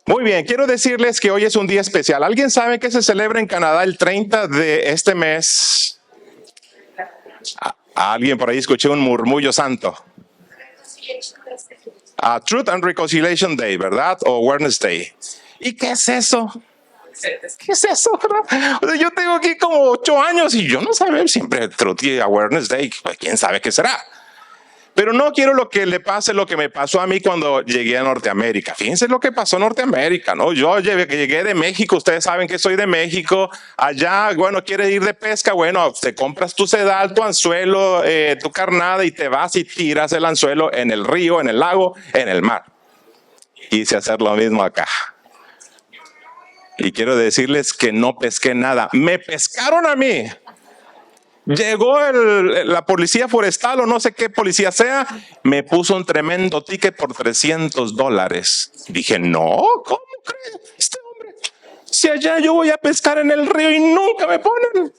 Muy bien, quiero decirles que hoy es un día especial. ¿Alguien sabe que se celebra en Canadá el 30 de este mes? A alguien por ahí escuché un murmullo santo. Truth and Reconciliation Day, ¿verdad? O Awareness Day. ¿Y qué es eso? ¿Qué es eso? ¿Verdad? O sea, yo tengo aquí como 8 años y yo no sabía siempre Truth y Awareness Day. Pues, ¿quién sabe qué será? Pero no quiero lo que le pase lo que me pasó a mí cuando llegué a Norteamérica. Fíjense lo que pasó en Norteamérica, ¿no? Yo llegué de México, ustedes saben que soy de México. Allá, bueno, quieres ir de pesca, bueno, te compras tu sedal, tu anzuelo, tu carnada y te vas y tiras el anzuelo en el río, en el lago, en el mar. Quise hacer lo mismo acá. Y quiero decirles que no pesqué nada. Me pescaron a mí. Llegó la policía forestal o no sé qué policía sea, me puso un tremendo ticket por $300. Dije, no, ¿cómo cree este hombre? Si allá yo voy a pescar en el río y nunca me ponen.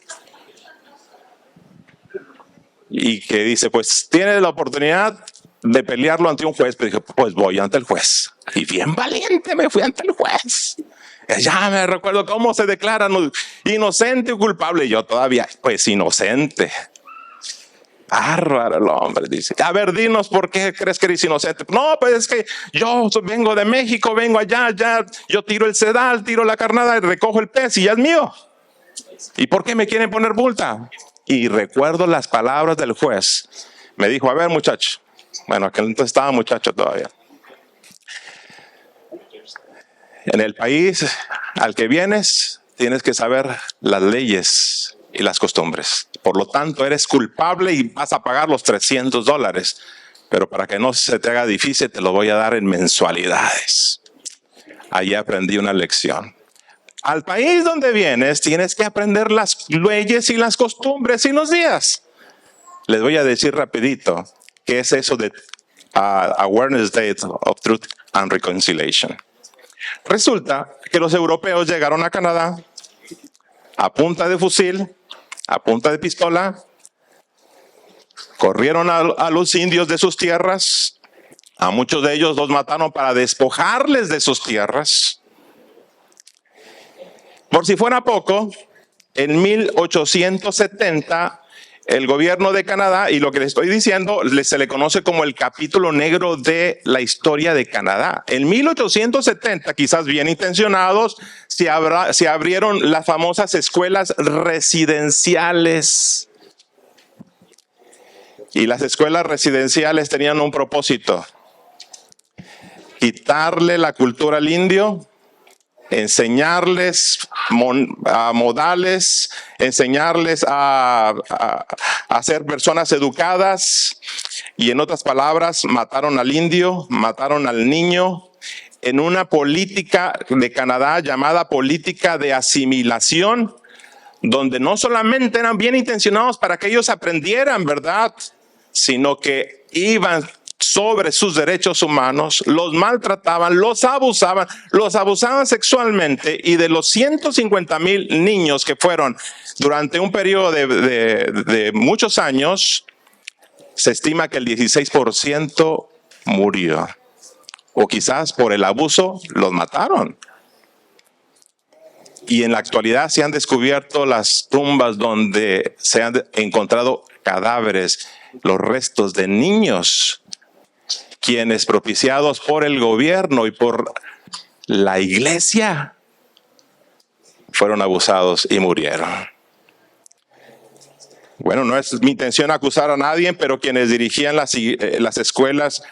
Y que dice, pues tiene la oportunidad de pelearlo ante un juez. Pero dije, pues voy ante el juez. Y bien valiente me fui ante el juez. Ya me recuerdo cómo se declaran inocente o culpable. Y yo todavía, pues inocente. Bárbaro el hombre, dice. A ver, dinos por qué crees que eres inocente. No, pues es que yo vengo de México, vengo allá, yo tiro el sedal, tiro la carnada y recojo el pez y ya es mío. ¿Y por qué me quieren poner multa? Y recuerdo las palabras del juez. Me dijo, a ver, muchacho. Bueno, aquel entonces estaba muchacho todavía. En el país al que vienes, tienes que saber las leyes y las costumbres. Por lo tanto, eres culpable y vas a pagar los $300. Pero para que no se te haga difícil, te lo voy a dar en mensualidades. Allí aprendí una lección. Al país donde vienes, tienes que aprender las leyes y las costumbres y los días. Les voy a decir rapidito qué es eso de Awareness Day of Truth and Reconciliation. Resulta que los europeos llegaron a Canadá a punta de fusil, a punta de pistola, corrieron a los indios de sus tierras, a muchos de ellos los mataron para despojarles de sus tierras. Por si fuera poco, en 1870 el gobierno de Canadá, y lo que les estoy diciendo, se le conoce como el capítulo negro de la historia de Canadá. En 1870, quizás bien intencionados, se abrieron las famosas escuelas residenciales. Y las escuelas residenciales tenían un propósito: quitarle la cultura al indio, enseñarles modales, enseñarles a ser personas educadas. Y en otras palabras, mataron al indio, mataron al niño, en una política de Canadá llamada política de asimilación, donde no solamente eran bien intencionados para que ellos aprendieran, ¿verdad?, sino que iban sobre sus derechos humanos, los maltrataban, los abusaban sexualmente, y de los 150,000 niños que fueron durante un periodo de muchos años, se estima que el 16% murió, o quizás por el abuso los mataron. Y en la actualidad se han descubierto las tumbas donde se han encontrado cadáveres, los restos de niños, quienes, propiciados por el gobierno y por la iglesia, fueron abusados y murieron. Bueno, no es mi intención acusar a nadie, pero quienes dirigían las escuelas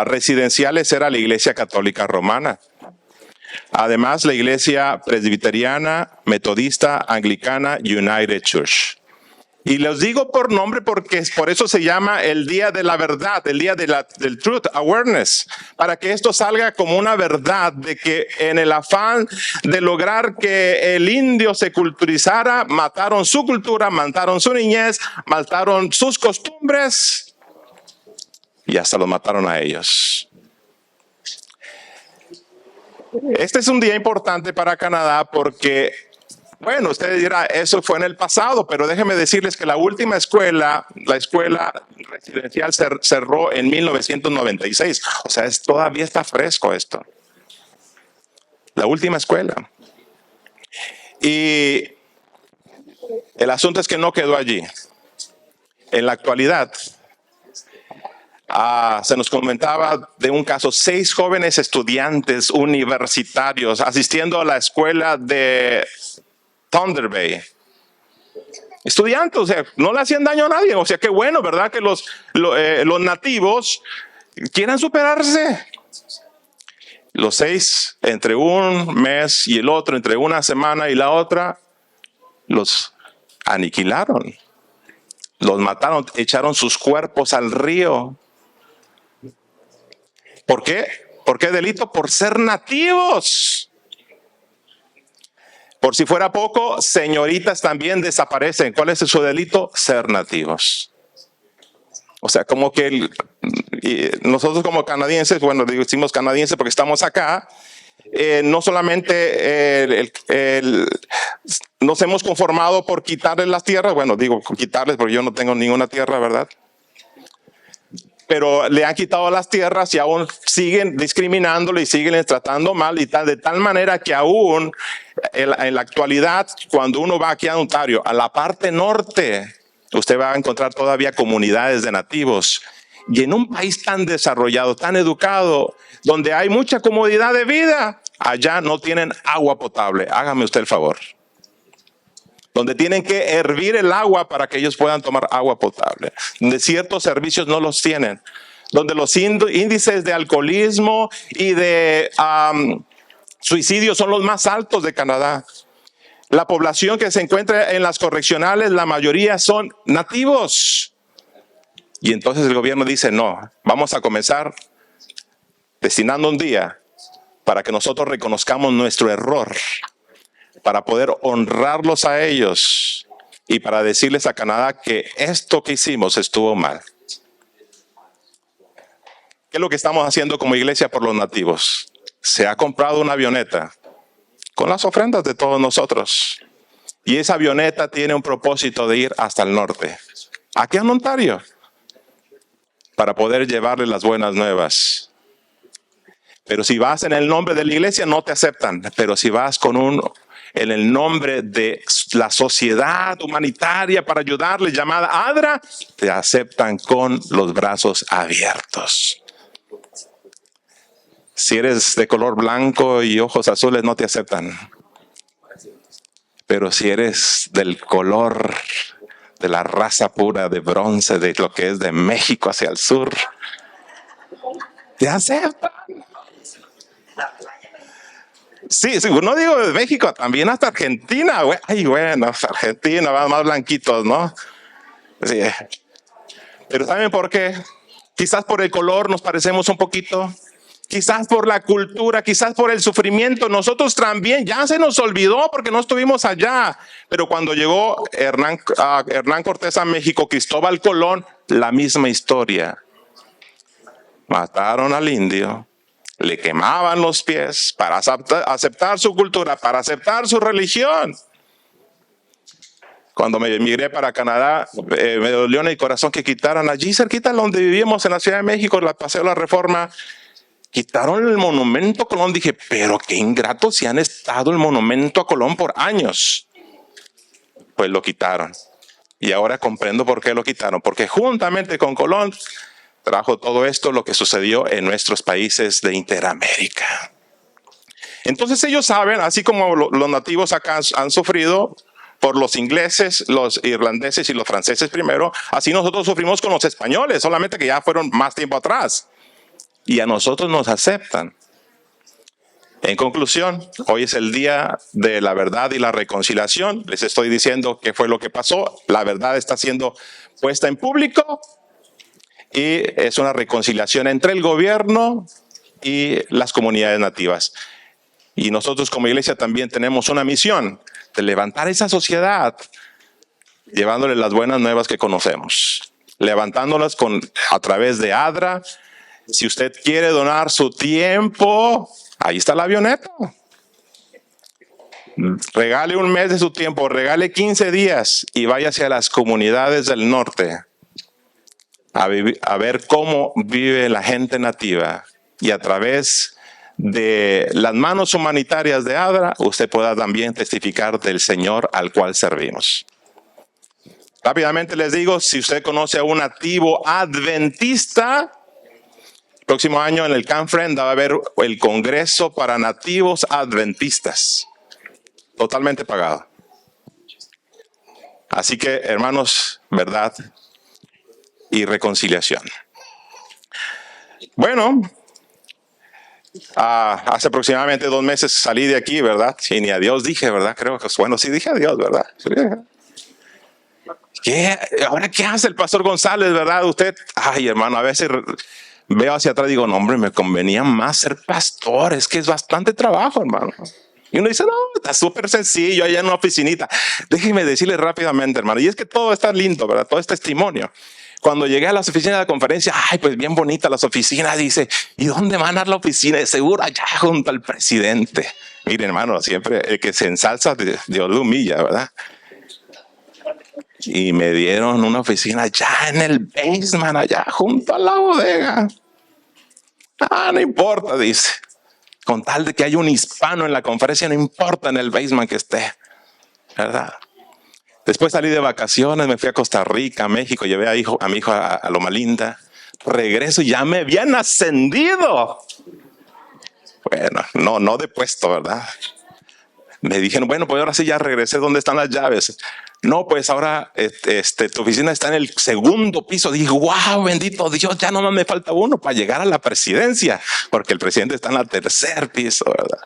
residenciales era la Iglesia Católica Romana. Además, la Iglesia Presbiteriana, Metodista, Anglicana, United Church. Y los digo por nombre porque por eso se llama el Día de la Verdad, el Día del Truth Awareness, para que esto salga como una verdad de que en el afán de lograr que el indio se culturizara, mataron su cultura, mataron su niñez, mataron sus costumbres y hasta los mataron a ellos. Este es un día importante para Canadá porque, bueno, ustedes dirán, eso fue en el pasado, pero déjenme decirles que la última escuela, la escuela residencial, cerró en 1996. O sea, todavía está fresco esto. la última escuela. Y el asunto es que no quedó allí. En la actualidad, se nos comentaba de un caso, 6 jóvenes estudiantes universitarios asistiendo a la escuela de Thunder Bay. Estudiantes, o sea, no le hacían daño a nadie. O sea, qué bueno, ¿verdad? Que los nativos quieran superarse. Los 6, entre un mes y el otro, entre una semana y la otra, los aniquilaron. Los mataron, echaron sus cuerpos al río. ¿Por qué? ¿Por qué delito? Por ser nativos. Por si fuera poco, señoritas también desaparecen. ¿Cuál es su delito? Ser nativos. O sea, como que nosotros como canadienses, bueno, decimos canadienses porque estamos acá, no solamente nos hemos conformado por quitarles las tierras, bueno, digo quitarles porque yo no tengo ninguna tierra, ¿verdad? Pero le han quitado las tierras y aún siguen discriminándolo y siguen tratando mal y tal, de tal manera que aún en la actualidad, cuando uno va aquí a Ontario, a la parte norte, usted va a encontrar todavía comunidades de nativos. Y en un país tan desarrollado, tan educado, donde hay mucha comodidad de vida, allá no tienen agua potable. Hágame usted el favor. Donde tienen que hervir el agua para que ellos puedan tomar agua potable. Donde ciertos servicios no los tienen. Donde los índices de alcoholismo y de suicidio son los más altos de Canadá. La población que se encuentra en las correccionales, la mayoría son nativos. Y entonces el gobierno dice, no, vamos a comenzar destinando un día para que nosotros reconozcamos nuestro error, para poder honrarlos a ellos y para decirles a Canadá que esto que hicimos estuvo mal. ¿Qué es lo que estamos haciendo como iglesia por los nativos? Se ha comprado una avioneta con las ofrendas de todos nosotros. Y esa avioneta tiene un propósito de ir hasta el norte, aquí en Ontario, para poder llevarle las buenas nuevas. Pero si vas en el nombre de la iglesia, no te aceptan. Pero si vas en el nombre de la sociedad humanitaria para ayudarle, llamada ADRA, te aceptan con los brazos abiertos. Si eres de color blanco y ojos azules, no te aceptan. Pero si eres del color de la raza pura de bronce, de lo que es de México hacia el sur, te aceptan. Sí, no digo de México, también hasta Argentina. Ay, bueno, Argentina, más blanquitos, ¿no? Sí. Pero ¿saben por qué? Quizás por el color nos parecemos un poquito. Quizás por la cultura, quizás por el sufrimiento. Nosotros también ya se nos olvidó porque no estuvimos allá. Pero cuando llegó Hernán Cortés a México, Cristóbal Colón, la misma historia. Mataron al indio, le quemaban los pies para aceptar su cultura, para aceptar su religión. Cuando me emigré para Canadá, me dolió en el corazón que quitaran allí cerquita donde vivíamos en la Ciudad de México, la Paseo de la Reforma. Quitaron el monumento a Colón. Dije, pero qué ingratos si han estado el monumento a Colón por años. Pues lo quitaron. Y ahora comprendo por qué lo quitaron. Porque juntamente con Colón trajo todo esto, lo que sucedió en nuestros países de Interamérica. Entonces ellos saben, así como los nativos acá han sufrido por los ingleses, los irlandeses y los franceses primero, así nosotros sufrimos con los españoles, solamente que ya fueron más tiempo atrás. Y a nosotros nos aceptan. En conclusión, hoy es el día de la verdad y la reconciliación. Les estoy diciendo qué fue lo que pasó. La verdad está siendo puesta en público y es una reconciliación entre el gobierno y las comunidades nativas. Y nosotros como iglesia también tenemos una misión de levantar esa sociedad, llevándole las buenas nuevas que conocemos, levantándolas a través de ADRA. Si usted quiere donar su tiempo, ahí está la avioneta. Regale un mes de su tiempo, regale 15 días y vaya hacia las comunidades del norte a ver cómo vive la gente nativa. Y a través de las manos humanitarias de ADRA, usted pueda también testificar del Señor al cual servimos. Rápidamente les digo, si usted conoce a un nativo adventista, el próximo año en el Camfriend va a haber el Congreso para Nativos Adventistas, totalmente pagado. Así que, hermanos, verdad y reconciliación. Bueno, hace aproximadamente 2 meses salí de aquí, ¿verdad? Y ni adiós dije, ¿verdad? Creo que, bueno, sí dije adiós, ¿verdad? ¿Ahora qué hace el pastor González, verdad? Usted, ay, hermano, a veces veo hacia atrás y digo, no, hombre, me convenía más ser pastor, es que es bastante trabajo, hermano. Y uno dice, no, está súper sencillo, allá en una oficinita. Déjeme decirle rápidamente, hermano, y es que todo está lindo, ¿verdad? Todo es testimonio. Cuando llegué a las oficinas de la conferencia, ay, pues bien bonitas las oficinas, dice, ¿y dónde van a dar la oficina? De seguro allá junto al presidente. Miren, hermano, siempre el que se ensalza, Dios lo humilla, ¿verdad? Y me dieron una oficina allá en el basement, allá junto a la bodega. No importa, dice. Con tal de que haya un hispano en la conferencia, no importa en el basement que esté, ¿verdad? Después salí de vacaciones, me fui a Costa Rica, a México, llevé a mi hijo a Loma Linda. Regreso y ya me habían ascendido. Bueno, no de puesto, ¿verdad? Me dijeron, bueno, pues ahora sí ya regresé, ¿dónde están las llaves? No, pues ahora tu oficina está en el 2º piso. Dije, wow, bendito Dios, ya no me falta uno para llegar a la presidencia, porque el presidente está en el 3er piso, ¿verdad?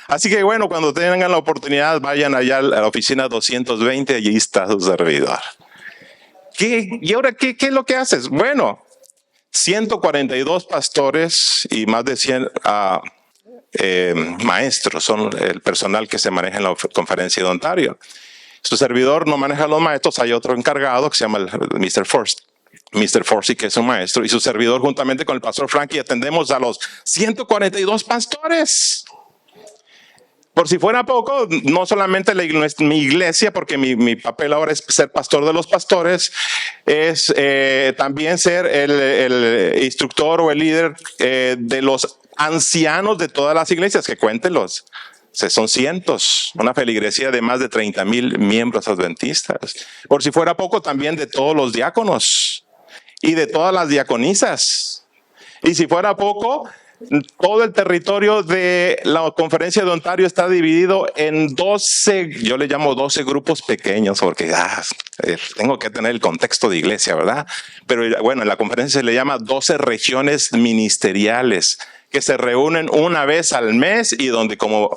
Así que bueno, cuando tengan la oportunidad, vayan allá a la oficina 220, allí está su servidor. ¿Y ahora qué es lo que haces? Bueno, 142 pastores y más de 100 maestros son el personal que se maneja en la conferencia de Ontario. Su servidor no maneja a los maestros, hay otro encargado que se llama el Mr. Forsey, que es un maestro, y su servidor juntamente con el pastor Frankie atendemos a los 142 pastores. Por si fuera poco, no solamente mi iglesia, porque mi papel ahora es ser pastor de los pastores, es también ser el instructor o el líder de los ancianos de todas las iglesias, que cuéntenlos. Son cientos, una feligresía de más de 30,000 miembros adventistas. Por si fuera poco, también de todos los diáconos y de todas las diaconisas. Y si fuera poco, todo el territorio de la conferencia de Ontario está dividido en 12, yo le llamo 12 grupos pequeños, porque tengo que tener el contexto de iglesia, ¿verdad? Pero bueno, en la conferencia se le llama 12 regiones ministeriales, que se reúnen una vez al mes y donde como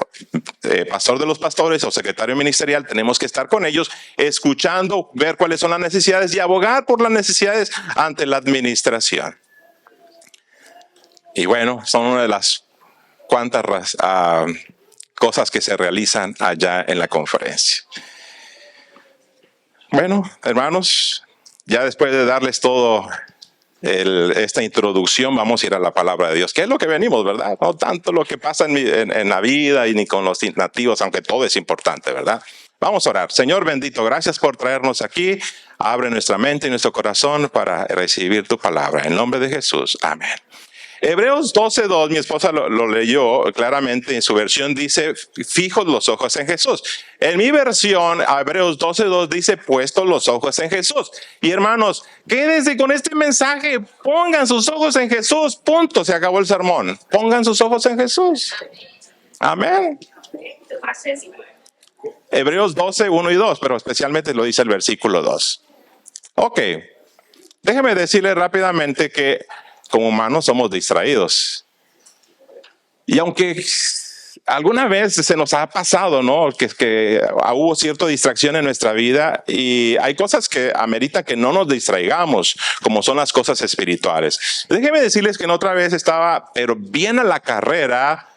pastor de los pastores o secretario ministerial tenemos que estar con ellos, escuchando, ver cuáles son las necesidades y abogar por las necesidades ante la administración. Y bueno, son una de las cuantas cosas que se realizan allá en la conferencia. Bueno, hermanos, ya después de darles todo esta introducción, vamos a ir a la palabra de Dios, que es lo que venimos, ¿verdad? No tanto lo que pasa en la vida y ni con los nativos, aunque todo es importante, ¿verdad? Vamos a orar. Señor bendito, gracias por traernos aquí. Abre nuestra mente y nuestro corazón para recibir tu palabra. En nombre de Jesús. Amén. Hebreos 12:2, mi esposa lo leyó claramente en su versión, dice, fijos los ojos en Jesús. En mi versión, Hebreos 12:2 dice, puestos los ojos en Jesús. Y hermanos, quédense con este mensaje, pongan sus ojos en Jesús, punto, se acabó el sermón. Pongan sus ojos en Jesús. Amén. Hebreos 12:1 y 2, pero especialmente lo dice el versículo 2. Ok, déjeme decirle rápidamente que como humanos somos distraídos. Y aunque alguna vez se nos ha pasado, ¿no? Que hubo cierta distracción en nuestra vida y hay cosas que ameritan que no nos distraigamos, como son las cosas espirituales. Déjenme decirles que en otra vez estaba, pero bien a la carrera,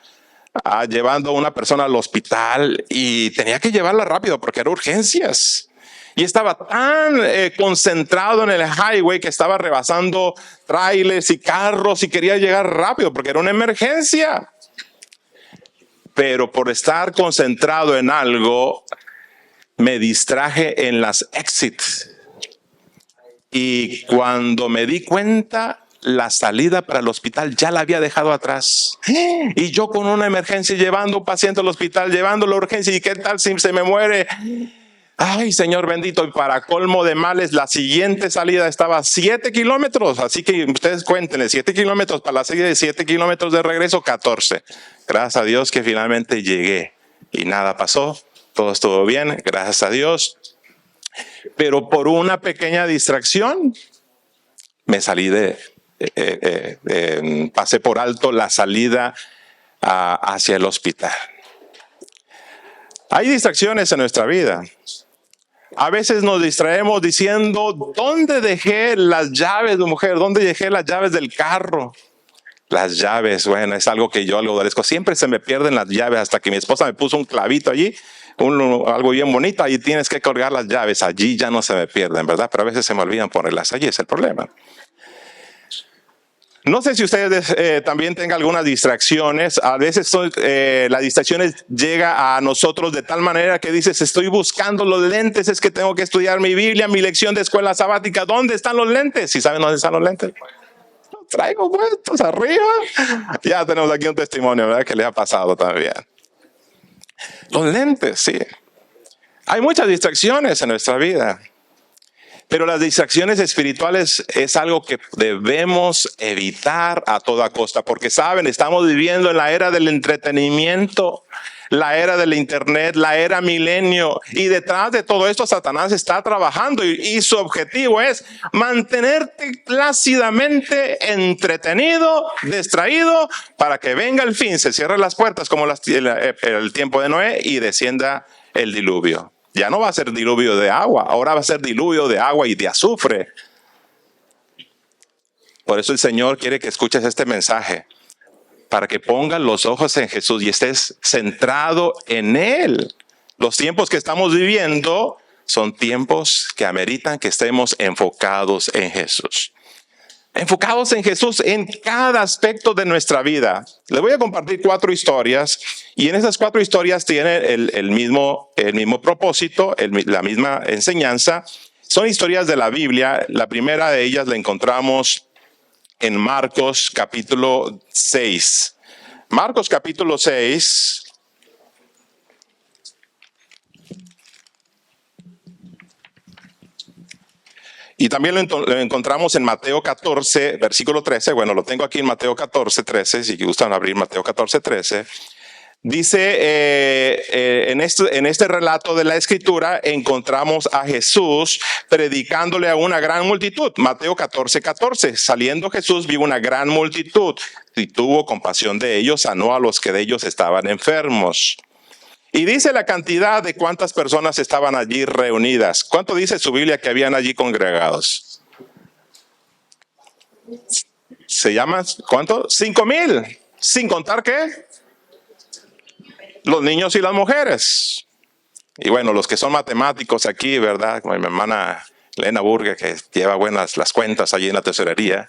llevando a una persona al hospital y tenía que llevarla rápido porque eran urgencias. Y estaba tan concentrado en el highway que estaba rebasando trailers y carros y quería llegar rápido porque era una emergencia. Pero por estar concentrado en algo, me distraje en las exits. Y cuando me di cuenta, la salida para el hospital ya la había dejado atrás. Y yo con una emergencia llevando un paciente al hospital, llevando la urgencia, ¿y qué tal si se me muere? Ay, Señor bendito, y para colmo de males, la siguiente salida estaba a 7 kilómetros. Así que ustedes cuéntenle, 7 kilómetros para la salida de 7 kilómetros de regreso, 14. Gracias a Dios que finalmente llegué y nada pasó. Todo estuvo bien, gracias a Dios. Pero por una pequeña distracción, me salí pasé por alto la salida hacia el hospital. Hay distracciones en nuestra vida. A veces nos distraemos diciendo, ¿dónde dejé las llaves, mujer? ¿Dónde dejé las llaves del carro? Las llaves, bueno, es algo que yo agradezco. Siempre se me pierden las llaves hasta que mi esposa me puso un clavito allí, algo bien bonito, ahí tienes que colgar las llaves. Allí ya no se me pierden, ¿verdad? Pero a veces se me olvidan ponerlas allí, es el problema. No sé si ustedes también tengan algunas distracciones. A veces las distracciones llegan a nosotros de tal manera que dices, estoy buscando los lentes, es que tengo que estudiar mi Biblia, mi lección de escuela sabática. ¿Dónde están los lentes? ¿Sí saben dónde están los lentes? Los traigo puestos arriba. Ya tenemos aquí un testimonio, ¿verdad? Que le ha pasado también. Los lentes, sí. Hay muchas distracciones en nuestra vida. Pero las distracciones espirituales es algo que debemos evitar a toda costa, porque saben, estamos viviendo en la era del entretenimiento, la era del internet, la era milenio, y detrás de todo esto Satanás está trabajando y su objetivo es mantenerte plácidamente entretenido, distraído, para que venga el fin, se cierren las puertas como el tiempo de Noé y descienda el diluvio. Ya no va a ser diluvio de agua, ahora va a ser diluvio de agua y de azufre. Por eso el Señor quiere que escuches este mensaje, para que pongas los ojos en Jesús y estés centrado en Él. Los tiempos que estamos viviendo son tiempos que ameritan que estemos enfocados en Jesús. Enfocados en Jesús en cada aspecto de nuestra vida. Les voy a compartir 4 historias y en esas 4 historias tienen el mismo propósito, la misma enseñanza. Son historias de la Biblia. La primera de ellas la encontramos en Marcos capítulo 6. Marcos capítulo 6. Y también lo encontramos en Mateo 14, versículo 13. Bueno, lo tengo aquí en Mateo 14, 13. Si gustan abrir Mateo 14, 13. Dice, en este relato de la Escritura encontramos a Jesús predicándole a una gran multitud. Mateo 14, 14. Saliendo Jesús vio una gran multitud y tuvo compasión de ellos, sanó a los que de ellos estaban enfermos. Y dice la cantidad de cuántas personas estaban allí reunidas. ¿Cuánto dice su Biblia que habían allí congregados? ¿Se llama cuánto? 5,000. ¿Sin contar qué? Los niños y las mujeres. Y bueno, los que son matemáticos aquí, ¿verdad? Como mi hermana Elena Burger, que lleva buenas las cuentas allí en la tesorería.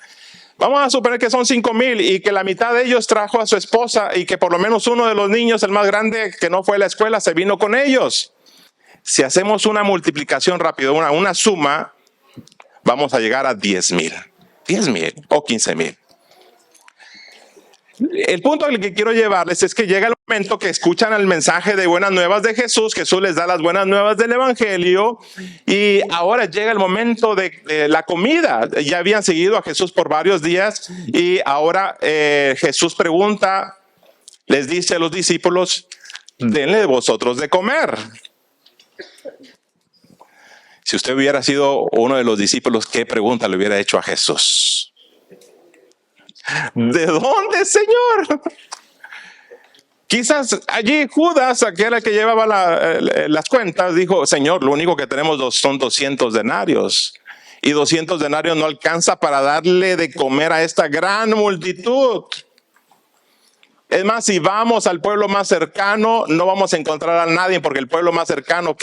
Vamos a suponer que son 5,000 y que la mitad de ellos trajo a su esposa y que por lo menos uno de los niños, el más grande, que no fue a la escuela, se vino con ellos. Si hacemos una multiplicación rápida, una suma, vamos a llegar a 10,000. 10,000 o 15,000. El punto al que quiero llevarles es que llega el momento que escuchan el mensaje de buenas nuevas de Jesús. Jesús les da las buenas nuevas del Evangelio y ahora llega el momento de la comida. Ya habían seguido a Jesús por varios días y ahora Jesús pregunta, les dice a los discípulos, denle de vosotros de comer. Si usted hubiera sido uno de los discípulos, ¿qué pregunta le hubiera hecho a Jesús? ¿De dónde, Señor? Quizás allí Judas, aquel que llevaba las cuentas, dijo, Señor, lo único que tenemos son 200 denarios. Y 200 denarios no alcanza para darle de comer a esta gran multitud. Es más, si vamos al pueblo más cercano, no vamos a encontrar a nadie porque el pueblo más cercano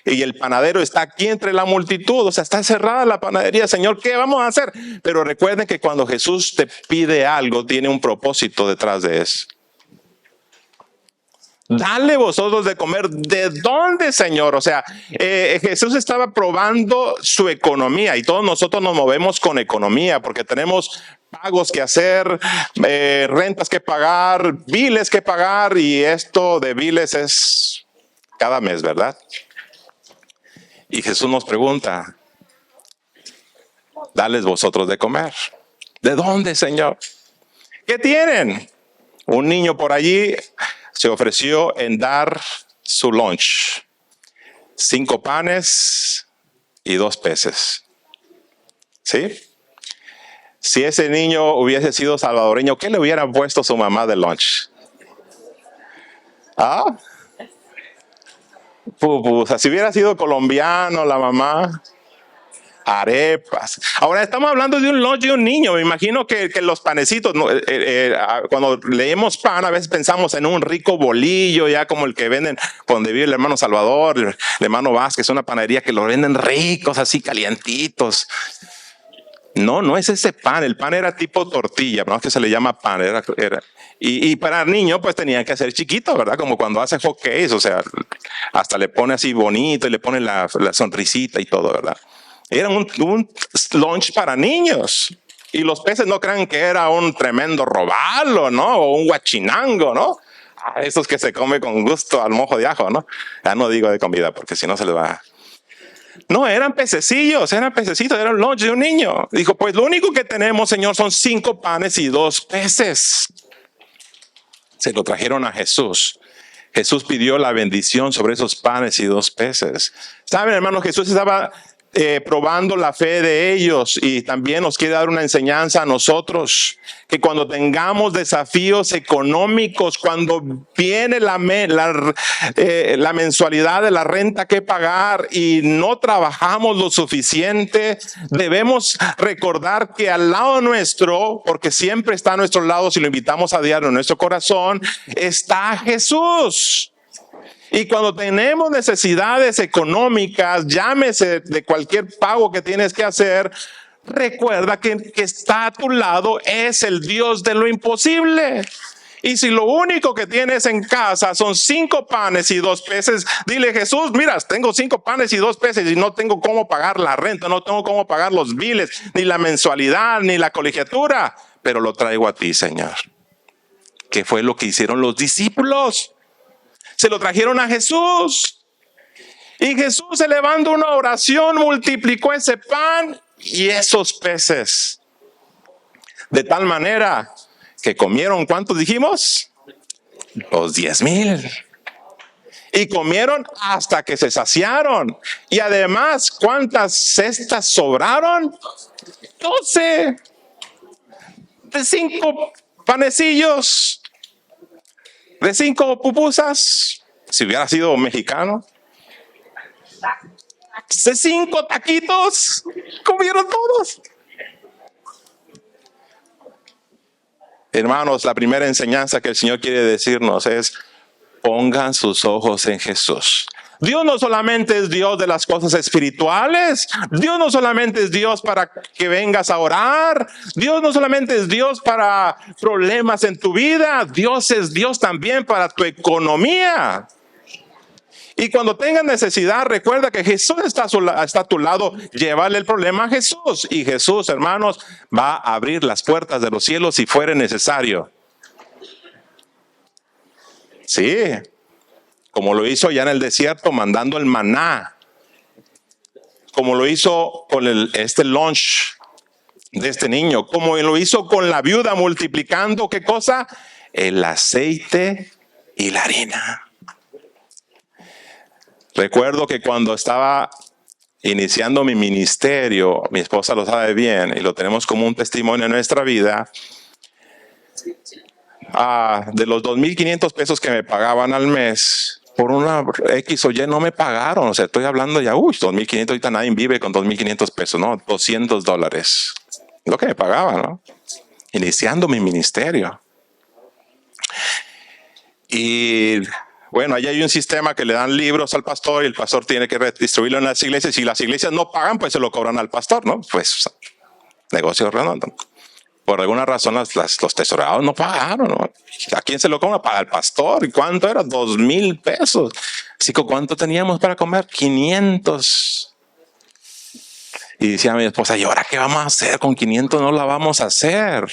y el panadero está aquí entre la multitud. O sea, está cerrada la panadería. Señor, ¿qué vamos a hacer? Pero recuerden que cuando Jesús te pide algo, tiene un propósito detrás de eso. Dale vosotros de comer. ¿De dónde, Señor? O sea, Jesús estaba probando su economía y todos nosotros nos movemos con economía porque tenemos pagos que hacer, rentas que pagar, biles que pagar, y esto de biles es cada mes, ¿verdad? Y Jesús nos pregunta, dales vosotros de comer. ¿De dónde, Señor? ¿Qué tienen? Un niño por allí se ofreció en dar su lunch. 5 panes y 2 peces. ¿Sí? Si ese niño hubiese sido salvadoreño, ¿qué le hubiera puesto su mamá de lunch? ¿Ah? Pupusas. Si hubiera sido colombiano, la mamá, arepas. Ahora estamos hablando de un lunch de un niño. Me imagino que los panecitos, cuando leemos pan, a veces pensamos en un rico bolillo, ya como el que venden donde vive el hermano Salvador, el hermano Vázquez, una panadería que lo venden ricos, así calientitos. No, no es ese pan. El pan era tipo tortilla, no es que se le llama pan. Y para el niño, pues tenían que hacer chiquito, ¿verdad? Como cuando hace hotcakes, o sea, hasta le pone así bonito y le pone la sonrisita y todo, ¿verdad? Era un lunch para niños. Y los peces no crean que era un tremendo robalo, ¿no? O un guachinango, ¿no? Esos que se come con gusto al mojo de ajo, ¿no? Ya no digo de comida porque si no se les va. No, eran pececillos, era un lunch de un niño. Dijo, pues lo único que tenemos, Señor, son 5 panes y 2 peces. Se lo trajeron a Jesús. Jesús pidió la bendición sobre esos panes y 2 peces. Saben, hermanos, Jesús estaba probando la fe de ellos y también nos quiere dar una enseñanza a nosotros, que cuando tengamos desafíos económicos, cuando viene la mensualidad de la renta que pagar y no trabajamos lo suficiente, debemos recordar que al lado nuestro, porque siempre está a nuestro lado si lo invitamos a diario en nuestro corazón, está Jesús. Y cuando tenemos necesidades económicas, llámese de cualquier pago que tienes que hacer, recuerda que está a tu lado es el Dios de lo imposible. Y si lo único que tienes en casa son 5 panes y 2 peces, dile, Jesús, mira, tengo 5 panes y 2 peces y no tengo cómo pagar la renta, no tengo cómo pagar los biles, ni la mensualidad, ni la colegiatura, pero lo traigo a ti, Señor. ¿Qué fue lo que hicieron los discípulos? Se lo trajeron a Jesús. Y Jesús, elevando una oración, multiplicó ese pan y esos peces. De tal manera que comieron, ¿cuántos dijimos? Los 10,000. Y comieron hasta que se saciaron. Y además, ¿cuántas cestas sobraron? 12. De 5 panecillos. De 5 pupusas, si hubiera sido mexicano. De 5 taquitos, comieron todos. Hermanos, la primera enseñanza que el Señor quiere decirnos es: pongan sus ojos en Jesús. Dios no solamente es Dios de las cosas espirituales. Dios no solamente es Dios para que vengas a orar. Dios no solamente es Dios para problemas en tu vida. Dios es Dios también para tu economía. Y cuando tengas necesidad, recuerda que Jesús está a tu lado. Llévale el problema a Jesús. Y Jesús, hermanos, va a abrir las puertas de los cielos si fuere necesario. Sí. Como lo hizo ya en el desierto, mandando el maná. Como lo hizo con este lunch de este niño. Como lo hizo con la viuda, multiplicando, ¿qué cosa? El aceite y la harina. Recuerdo que cuando estaba iniciando mi ministerio, mi esposa lo sabe bien y lo tenemos como un testimonio en nuestra vida. De los 2,500 pesos que me pagaban al mes, por una X o Y no me pagaron. O sea, estoy hablando ya, 2,500, ahorita nadie vive con 2,500 pesos, ¿no? $200. Lo que me pagaban, ¿no? Iniciando mi ministerio. Y bueno, allá hay un sistema que le dan libros al pastor y el pastor tiene que distribuirlo en las iglesias. Si las iglesias no pagan, pues se lo cobran al pastor, ¿no? Pues negocio redondo. Por alguna razón los tesoreros no pagaron, ¿no? ¿A quién se lo cobra? Para el pastor. ¿Y cuánto era? 2,000 pesos. Así que ¿cuánto teníamos para comer? 500. Y decía mi esposa, ¿y ahora qué vamos a hacer? Con 500 no la vamos a hacer.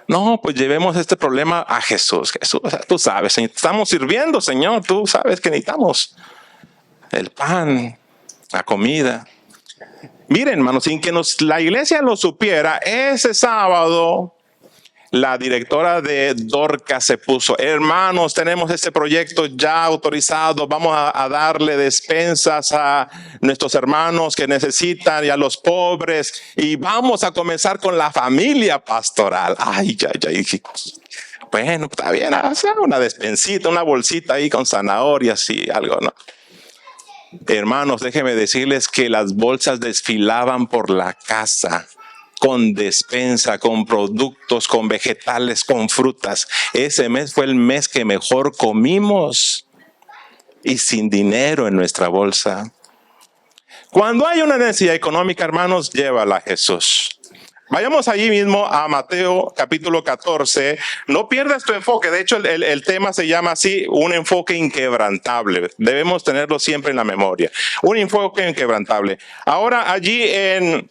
No, pues llevemos este problema a Jesús. Jesús, o sea, tú sabes, estamos sirviendo, Señor. Tú sabes que necesitamos el pan, la comida. Miren, hermanos, sin que la iglesia lo supiera, ese sábado la directora de Dorcas se puso, hermanos, tenemos este proyecto ya autorizado, vamos a darle despensas a nuestros hermanos que necesitan y a los pobres, y vamos a comenzar con la familia pastoral. Ay, ya, bueno, está bien, hacer una despensita, una bolsita ahí con zanahorias y algo, ¿no? Hermanos, déjenme decirles que las bolsas desfilaban por la casa con despensa, con productos, con vegetales, con frutas. Ese mes fue el mes que mejor comimos y sin dinero en nuestra bolsa. Cuando hay una necesidad económica, hermanos, llévala a Jesús. Vayamos allí mismo a Mateo capítulo 14. No pierdas tu enfoque. De hecho, el tema se llama así, un enfoque inquebrantable. Debemos tenerlo siempre en la memoria. Un enfoque inquebrantable. Ahora allí en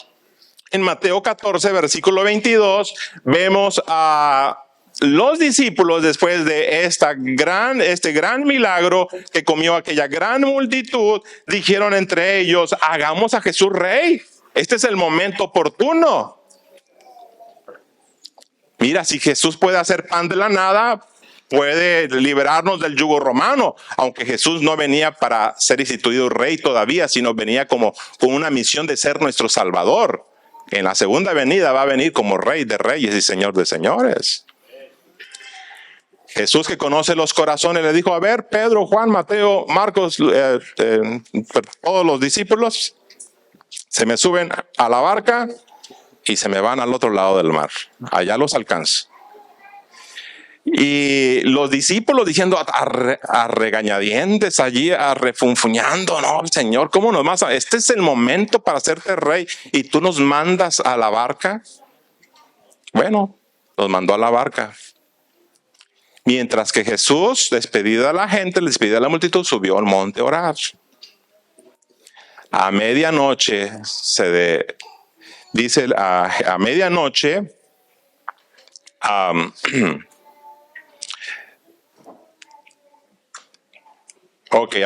Mateo 14, versículo 22, vemos a los discípulos después de este gran milagro que comió aquella gran multitud, dijeron entre ellos, hagamos a Jesús rey. Este es el momento oportuno. Mira, si Jesús puede hacer pan de la nada, puede liberarnos del yugo romano, aunque Jesús no venía para ser instituido rey todavía, sino venía como con una misión de ser nuestro Salvador. En la segunda venida va a venir como Rey de Reyes y Señor de Señores. Jesús, que conoce los corazones, le dijo, a ver, Pedro, Juan, Mateo, Marcos, todos los discípulos se me suben a la barca y se me van al otro lado del mar. Allá los alcanzo. Y los discípulos diciendo a regañadientes allí, a refunfuñando, no, Señor, ¿cómo nos vas a? Este es el momento para hacerte rey y tú nos mandas a la barca. Bueno, los mandó a la barca. Mientras que Jesús, despedida a la gente, despedida a la multitud, subió al monte a orar. A medianoche dice a medianoche, a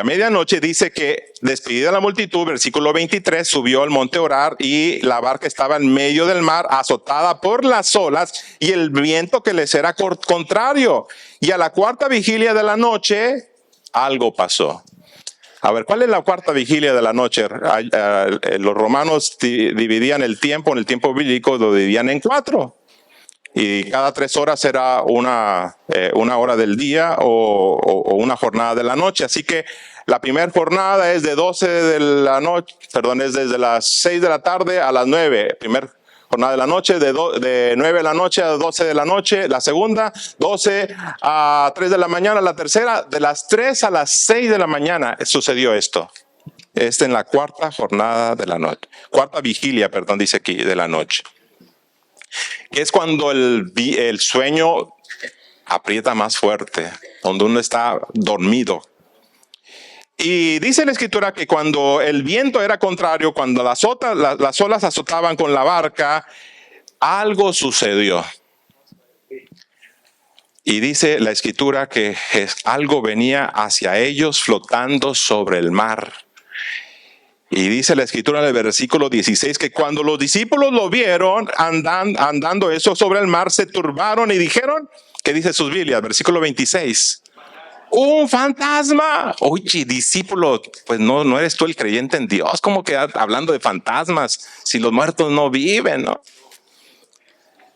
medianoche dice que despedida la multitud, versículo 23, subió al monte a orar y la barca estaba en medio del mar, azotada por las olas y el viento que les era contrario. Y a la cuarta vigilia de la noche, algo pasó. A ver, ¿cuál es la cuarta vigilia de la noche? Los romanos dividían el tiempo, en el tiempo bíblico lo dividían en 4. Y cada 3 horas era una hora del día o una jornada de la noche. Así que la primera jornada es de 12 de la noche, es desde las 6 de la tarde a las 9. Primera jornada de la noche, de 9 de la noche a 12 de la noche. La segunda, 12 a 3 de la mañana. La tercera, de las 3 a las 6 de la mañana sucedió esto. En la cuarta jornada de la noche. Cuarta vigilia, dice aquí, de la noche. Es cuando el sueño aprieta más fuerte, donde uno está dormido. Y dice la escritura que cuando el viento era contrario, cuando las olas azotaban con la barca, algo sucedió. Y dice la escritura que algo venía hacia ellos flotando sobre el mar. Y dice la escritura en el versículo 16 que cuando los discípulos lo vieron andando eso sobre el mar, se turbaron y dijeron, ¿qué dice sus Biblias? Versículo 26. ¡Un fantasma! Oye, discípulo, pues no eres tú el creyente en Dios. ¿Cómo que hablando de fantasmas? Si los muertos no viven, ¿no?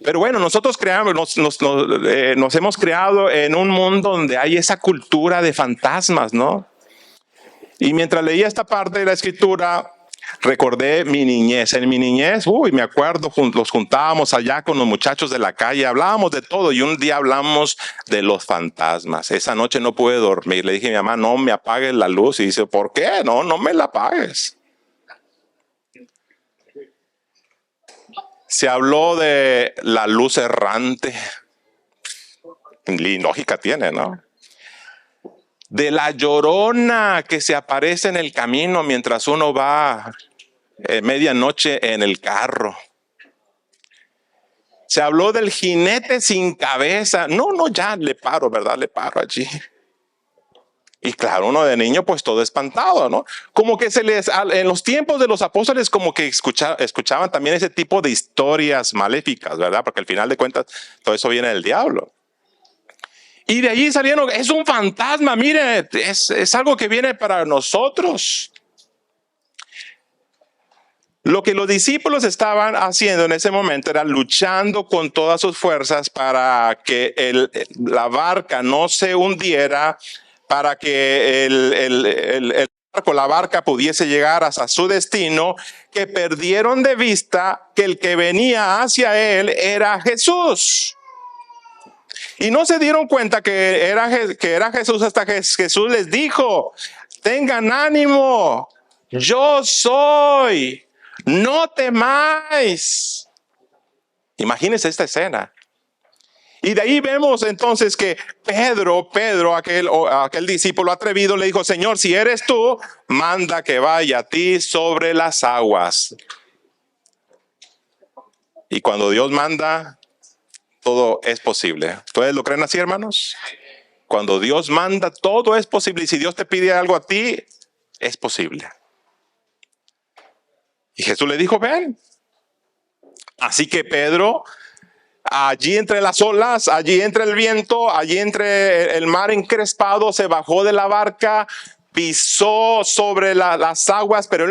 Pero bueno, nosotros nos hemos creado en un mundo donde hay esa cultura de fantasmas, ¿no? Y mientras leía esta parte de la escritura, recordé mi niñez. En mi niñez, me acuerdo, los juntábamos allá con los muchachos de la calle, hablábamos de todo y un día hablamos de los fantasmas. Esa noche no pude dormir. Le dije a mi mamá, no me apagues la luz. Y dice, ¿por qué? No me la apagues. Se habló de la luz errante. Ni lógica tiene, ¿no? De la llorona que se aparece en el camino mientras uno va medianoche en el carro. Se habló del jinete sin cabeza. No, ya le paro, ¿verdad? Le paro allí. Y claro, uno de niño pues todo espantado, ¿no? Como que en los tiempos de los apóstoles como que escuchaban también ese tipo de historias maléficas, ¿verdad? Porque al final de cuentas todo eso viene del diablo. Y de allí salieron, es un fantasma, mire, es algo que viene para nosotros. Lo que los discípulos estaban haciendo en ese momento era luchando con todas sus fuerzas para que la barca no se hundiera, para que la barca pudiese llegar hasta su destino, que perdieron de vista que el que venía hacia él era Jesús. Y no se dieron cuenta que era Jesús hasta que Jesús les dijo, tengan ánimo, yo soy, no temáis. Imagínense esta escena. Y de ahí vemos entonces que Pedro, aquel discípulo atrevido, le dijo, Señor, si eres tú, manda que vaya a ti sobre las aguas. Y cuando Dios manda, todo es posible. ¿Ustedes lo creen así, hermanos? Cuando Dios manda, todo es posible. Y si Dios te pide algo a ti, es posible. Y Jesús le dijo, ven. Así que Pedro, allí entre las olas, allí entre el viento, allí entre el mar encrespado, se bajó de la barca, pisó sobre las aguas, pero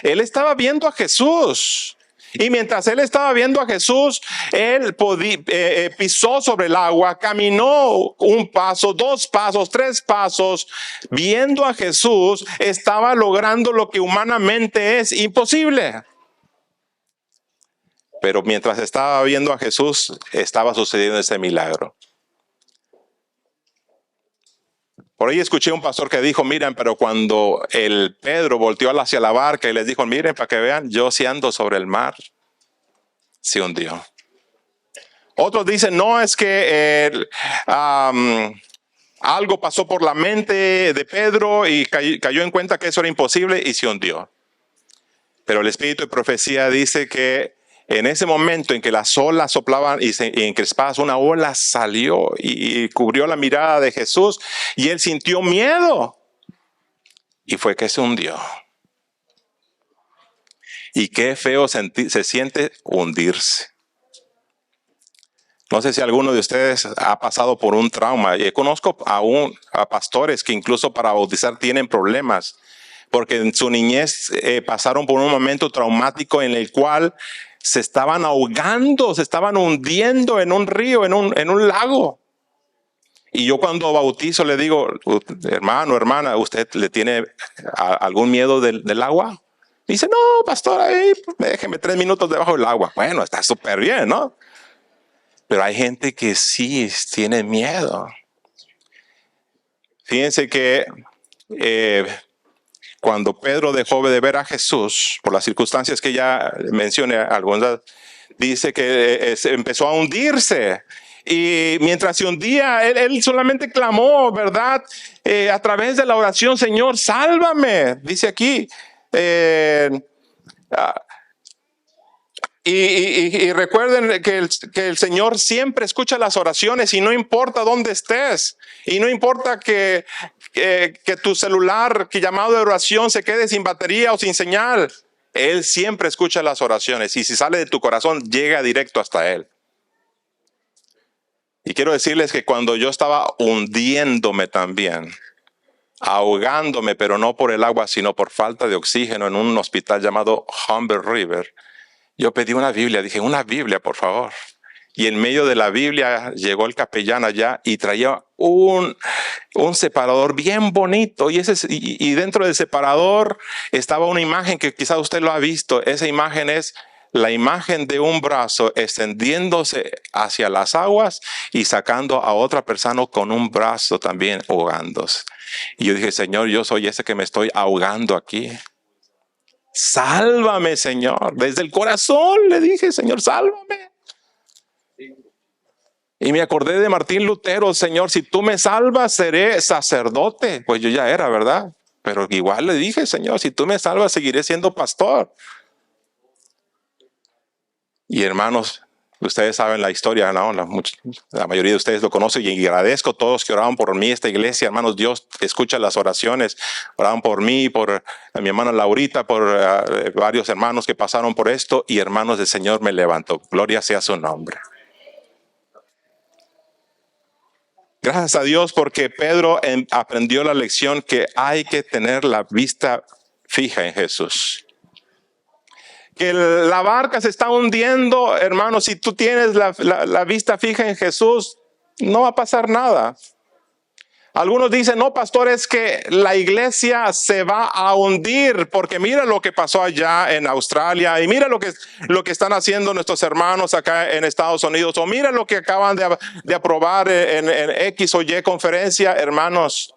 él estaba viendo a Jesús. Y mientras él estaba viendo a Jesús, él pisó sobre el agua, caminó un paso, 2 pasos, 3 pasos, viendo a Jesús, estaba logrando lo que humanamente es imposible. Pero mientras estaba viendo a Jesús, estaba sucediendo ese milagro. Por ahí escuché un pastor que dijo, miren, pero cuando el Pedro volteó hacia la barca y les dijo, miren, para que vean, yo sí ando sobre el mar, se hundió. Otros dicen, no, es que algo pasó por la mente de Pedro y cayó en cuenta que eso era imposible y se hundió. Pero el espíritu de profecía dice que en ese momento en que las olas soplaban y encrespadas, una ola salió y cubrió la mirada de Jesús y él sintió miedo y fue que se hundió. Y qué feo se siente hundirse. No sé si alguno de ustedes ha pasado por un trauma. Yo conozco a pastores que incluso para bautizar tienen problemas porque en su niñez pasaron por un momento traumático en el cual se estaban ahogando, se estaban hundiendo en un río, en un lago. Y yo cuando bautizo le digo, hermano, hermana, ¿usted le tiene algún miedo del agua? Dice, no, pastor, déjeme 3 minutos debajo del agua. Bueno, está súper bien, ¿no? Pero hay gente que sí tiene miedo. Fíjense que cuando Pedro dejó de ver a Jesús, por las circunstancias que ya mencioné, algunas, dice que empezó a hundirse. Y mientras se hundía, él solamente clamó, ¿verdad? A través de la oración, Señor, sálvame, dice aquí. Y recuerden que el Señor siempre escucha las oraciones y no importa dónde estés. Y no importa que tu celular, que llamado de oración, se quede sin batería o sin señal. Él siempre escucha las oraciones y si sale de tu corazón, llega directo hasta Él. Y quiero decirles que cuando yo estaba hundiéndome también, ahogándome, pero no por el agua, sino por falta de oxígeno en un hospital llamado Humber River, yo pedí una Biblia, dije, una Biblia, por favor. Y en medio de la Biblia llegó el capellán allá y traía un separador bien bonito. Y dentro del separador estaba una imagen que quizás usted lo ha visto. Esa imagen es la imagen de un brazo extendiéndose hacia las aguas y sacando a otra persona con un brazo también ahogándose. Y yo dije, Señor, yo soy ese que me estoy ahogando aquí. Sálvame, Señor. Desde el corazón le dije, Señor, sálvame. Y me acordé de Martín Lutero, Señor, si tú me salvas, seré sacerdote. Pues yo ya era, ¿verdad? Pero igual le dije, Señor, si tú me salvas, seguiré siendo pastor. Y hermanos, ustedes saben la historia, ¿no? La mayoría de ustedes lo conocen y agradezco a todos que oraban por mí, esta iglesia, hermanos. Dios escucha las oraciones, oraban por mí, por mi hermana Laurita, por varios hermanos que pasaron por esto, y hermanos del Señor me levantó. Gloria sea su nombre. Gracias a Dios porque Pedro aprendió la lección que hay que tener la vista fija en Jesús. Que la barca se está hundiendo, hermano. Si tú tienes la vista fija en Jesús, no va a pasar nada. Algunos dicen, no, pastor, es que la iglesia se va a hundir porque mira lo que pasó allá en Australia y mira lo que están haciendo nuestros hermanos acá en Estados Unidos, o mira lo que acaban de aprobar en X o Y conferencia. Hermanos,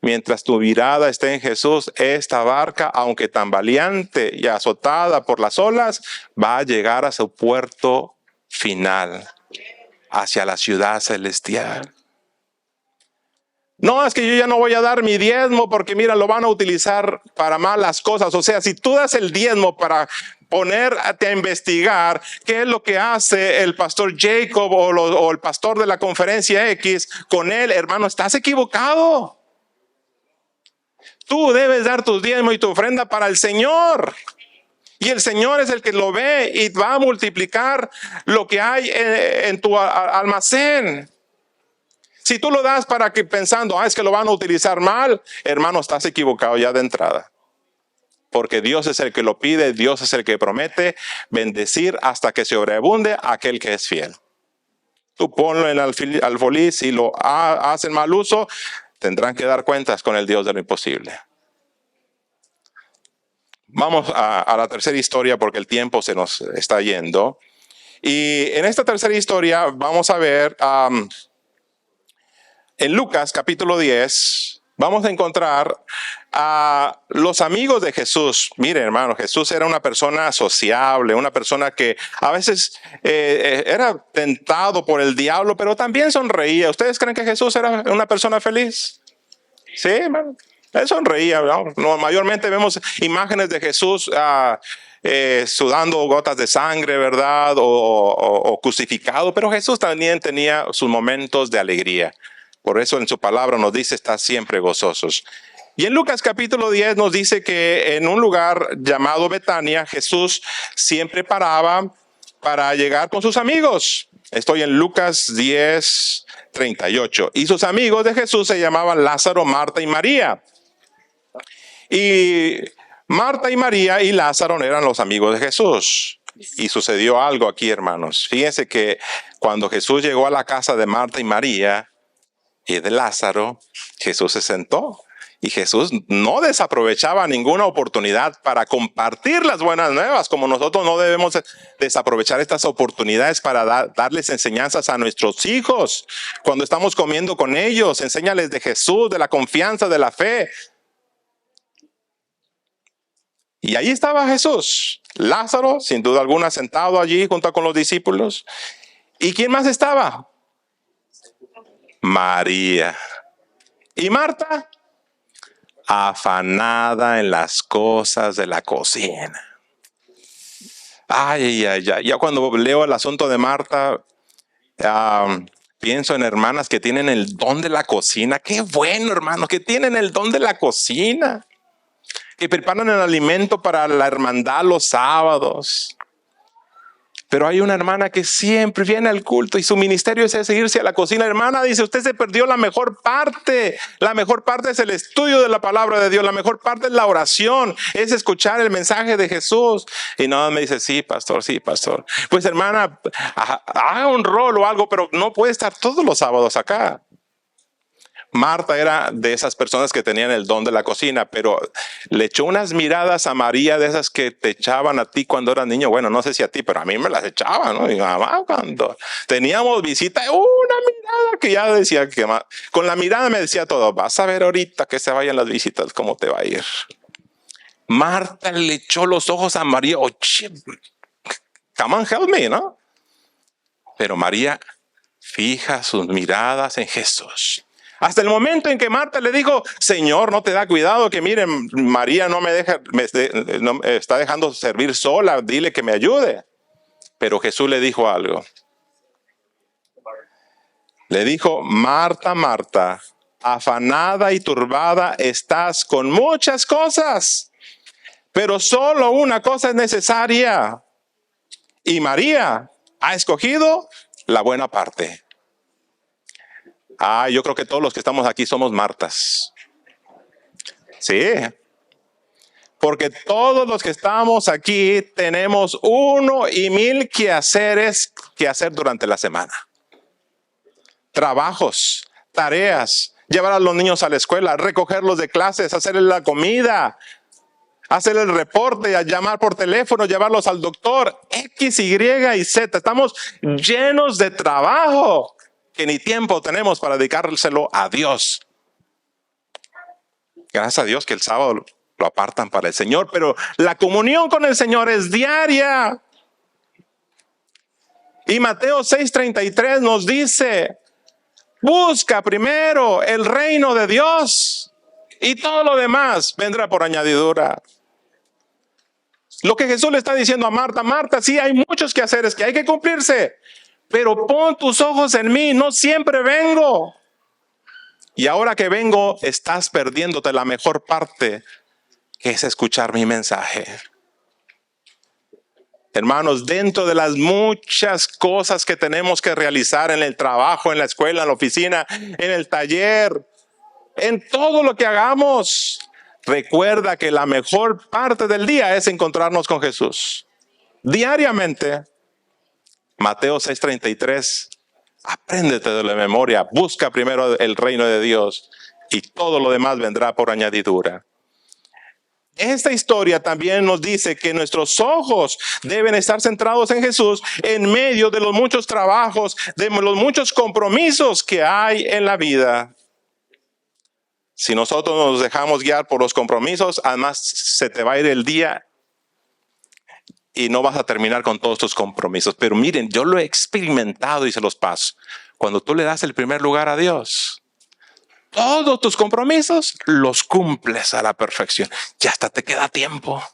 mientras tu mirada esté en Jesús, esta barca, aunque tambaleante y azotada por las olas, va a llegar a su puerto final, hacia la ciudad celestial. No, es que yo ya no voy a dar mi diezmo porque mira, lo van a utilizar para malas cosas. O sea, si tú das el diezmo para ponerte a investigar qué es lo que hace el pastor Jacob o el pastor de la conferencia X con él, hermano, estás equivocado. Tú debes dar tu diezmo y tu ofrenda para el Señor. Y el Señor es el que lo ve y va a multiplicar lo que hay en tu almacén. Si tú lo das para que pensando, es que lo van a utilizar mal, hermano, estás equivocado ya de entrada. Porque Dios es el que lo pide, Dios es el que promete bendecir hasta que sobreabunde aquel que es fiel. Tú ponlo en el alfolí, si lo hacen mal uso, tendrán que dar cuentas con el Dios de lo imposible. Vamos a la tercera historia porque el tiempo se nos está yendo. Y en esta tercera historia vamos a ver... en Lucas capítulo 10 vamos a encontrar a los amigos de Jesús. Miren, hermano, Jesús era una persona sociable, una persona que a veces era tentado por el diablo, pero también sonreía. ¿Ustedes creen que Jesús era una persona feliz? Sí, hermano. Él sonreía, ¿no? Mayormente vemos imágenes de Jesús sudando gotas de sangre, ¿verdad? O crucificado, pero Jesús también tenía sus momentos de alegría. Por eso en su palabra nos dice, está siempre gozosos. Y en Lucas capítulo 10 nos dice que en un lugar llamado Betania, Jesús siempre paraba para llegar con sus amigos. Estoy en Lucas 10, 38. Y sus amigos de Jesús se llamaban Lázaro, Marta y María. Y Marta y María y Lázaro eran los amigos de Jesús. Y sucedió algo aquí, hermanos. Fíjense que cuando Jesús llegó a la casa de Marta y María y de Lázaro, Jesús se sentó. Y Jesús no desaprovechaba ninguna oportunidad para compartir las buenas nuevas, como nosotros no debemos desaprovechar estas oportunidades para darles enseñanzas a nuestros hijos. Cuando estamos comiendo con ellos, enséñales de Jesús, de la confianza, de la fe. Y ahí estaba Jesús, Lázaro, sin duda alguna, sentado allí junto con los discípulos. ¿Y quién más estaba? María. ¿Y Marta? Afanada en las cosas de la cocina. Ay. Ya cuando leo el asunto de Marta, pienso en hermanas que tienen el don de la cocina. Qué bueno, hermanos, que tienen el don de la cocina. Que preparan el alimento para la hermandad los sábados. Pero hay una hermana que siempre viene al culto y su ministerio es irse a la cocina. Hermana, dice, usted se perdió la mejor parte. La mejor parte es el estudio de la palabra de Dios. La mejor parte es la oración, es escuchar el mensaje de Jesús. Y no me dice, sí, pastor, sí, pastor. Pues hermana, haga un rol o algo, pero no puede estar todos los sábados acá. Marta era de esas personas que tenían el don de la cocina, pero le echó unas miradas a María de esas que te echaban a ti cuando eras niño. Bueno, no sé si a ti, pero a mí me las echaban, ¿no? Mi mamá, cuando teníamos visita, una mirada que ya decía que con la mirada me decía todo. Vas a ver ahorita que se vayan las visitas, cómo te va a ir. Marta le echó los ojos a María. Oh, come on, help me, ¿no? Pero María fija sus miradas en Jesús. Hasta el momento en que Marta le dijo, Señor, no te da cuidado que miren, María no me deja, no, me está dejando servir sola, dile que me ayude. Pero Jesús le dijo algo. Le dijo, Marta, Marta, afanada y turbada estás con muchas cosas, pero solo una cosa es necesaria. Y María ha escogido la buena parte. Yo creo que todos los que estamos aquí somos Martas. Sí. Porque todos los que estamos aquí tenemos 1,000 quehaceres que hacer durante la semana. Trabajos, tareas, llevar a los niños a la escuela, recogerlos de clases, hacerles la comida, hacer el reporte, llamar por teléfono, llevarlos al doctor, X, Y y Z. Estamos llenos de trabajo que ni tiempo tenemos para dedicárselo a Dios. Gracias a Dios que el sábado lo apartan para el Señor, pero la comunión con el Señor es diaria. Y Mateo 6:33 nos dice, busca primero el reino de Dios y todo lo demás vendrá por añadidura. Lo que Jesús le está diciendo a Marta, Marta, sí hay muchos quehaceres que hay que cumplirse, pero pon tus ojos en mí, no siempre vengo. Y ahora que vengo, estás perdiéndote la mejor parte, que es escuchar mi mensaje. Hermanos, dentro de las muchas cosas que tenemos que realizar en el trabajo, en la escuela, en la oficina, en el taller, en todo lo que hagamos, recuerda que la mejor parte del día es encontrarnos con Jesús. Diariamente. Mateo 6:33. Apréndete de la memoria. Busca primero el reino de Dios y todo lo demás vendrá por añadidura. Esta historia también nos dice que nuestros ojos deben estar centrados en Jesús en medio de los muchos trabajos, de los muchos compromisos que hay en la vida. Si nosotros nos dejamos guiar por los compromisos, además se te va a ir el día y no vas a terminar con todos tus compromisos. Pero miren, yo lo he experimentado y se los paso. Cuando tú le das el primer lugar a Dios, todos tus compromisos los cumples a la perfección. Ya hasta te queda tiempo.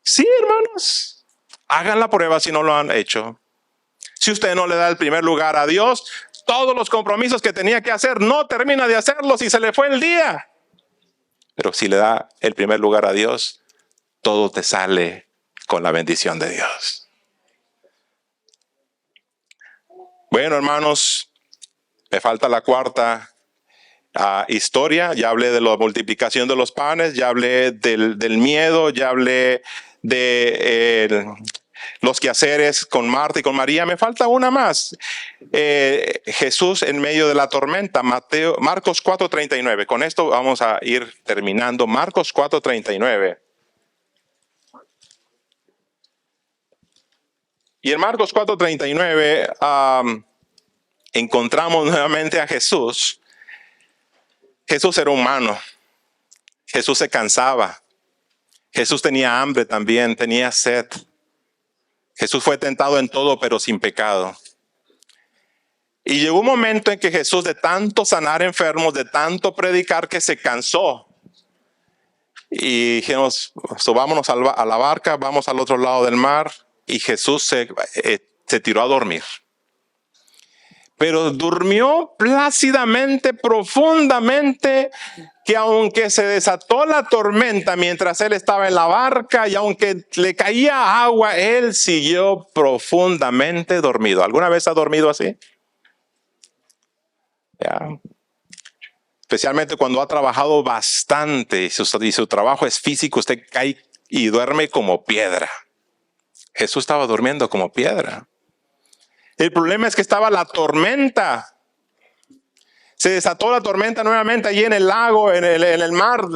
Sí, hermanos. Hagan la prueba si no lo han hecho. Si usted no le da el primer lugar a Dios, todos los compromisos que tenía que hacer no termina de hacerlos y se le fue el día. Pero si le da el primer lugar a Dios, todo te sale con la bendición de Dios. Bueno, hermanos, me falta la cuarta historia. Ya hablé de la multiplicación de los panes, ya hablé del miedo, ya hablé de los quehaceres con Marta y con María. Me falta una más. Jesús en medio de la tormenta, Marcos 4:39. Con esto vamos a ir terminando. Marcos 4:39. Y en Marcos 4:39 encontramos nuevamente a Jesús. Jesús era humano. Jesús se cansaba. Jesús tenía hambre también, tenía sed. Jesús fue tentado en todo, pero sin pecado. Y llegó un momento en que Jesús, de tanto sanar enfermos, de tanto predicar, que se cansó. Y dijimos, subámonos a la barca, vamos al otro lado del mar. Y Jesús se tiró a dormir. Pero durmió plácidamente, profundamente, que aunque se desató la tormenta mientras él estaba en la barca y aunque le caía agua, él siguió profundamente dormido. ¿Alguna vez ha dormido así? Ya. Especialmente cuando ha trabajado bastante y su trabajo es físico, usted cae y duerme como piedra. Jesús estaba durmiendo como piedra. El problema es que estaba la tormenta. Se desató la tormenta nuevamente allí en el lago, en el mar